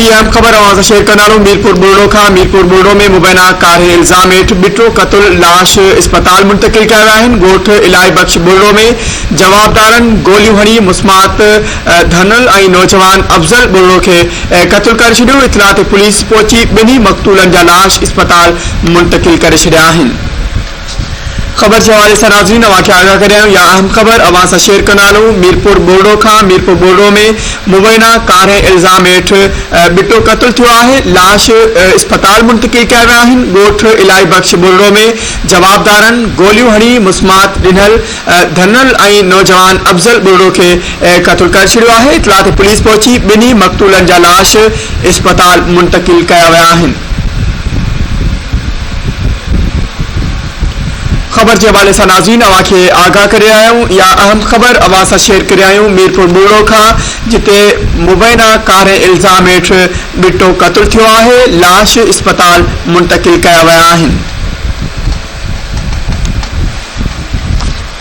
भी अहम ख़बर आवाज़ शेयर करना मीरपुर बुर्डो का मीरपुर बुर्डो में मुबैना कार इल्ज़ाम हेठ बिटो कतल लाश अस्पताल मुंतकिल किया विया आहिनि। ॻोठ इलाही बख्श बुर्डो में जवाबदारनि गोलियूं हणी मुस्मात धनल ऐं नौजवान अफज़ल बुर्डो के कतल करे छॾियो। इतला ते पुलिस पहुची ॿिन्ही मक़तूलनि जा लाश अस्पताल मुंतकिल करे छॾिया आहिनि। खबर के हवाले से नाज़रीन अवांखे आगाह करिया या अहम खबर अवां सां शेयर कंदा मीरपुर बोर्डो का मीरपुर बोर्डो में मुबैना कार इल्ज़ाम हेठ बिटो कतल थियो है। लाश अस्पताल मुंतकिल किया विया आहिनि। ॻोठ इलाही बख्श बोर्डो में जवाबदारनि गोलियूं हणी मुस्मात ॾिनल धनल ऐं नौजवान अफज़ल बोर्डो के कतल करे छॾियो आहे। इतला ते पुलिस पहुची ॿिन्ही मक़तूलनि जा लाश अस्पताल मुंतकिल कया विया आहिनि। खबर के हवाले से नाज़रीन अवांखे आगाह करे या अहम खबर अवां सां शेयर करे मीरपुर बुर्डो का जिते मुबैना कार इल्ज़ाम हेठ बिटो कतल थियो है। लाश अस्पताल मुंतकिल कया विया आहिनि।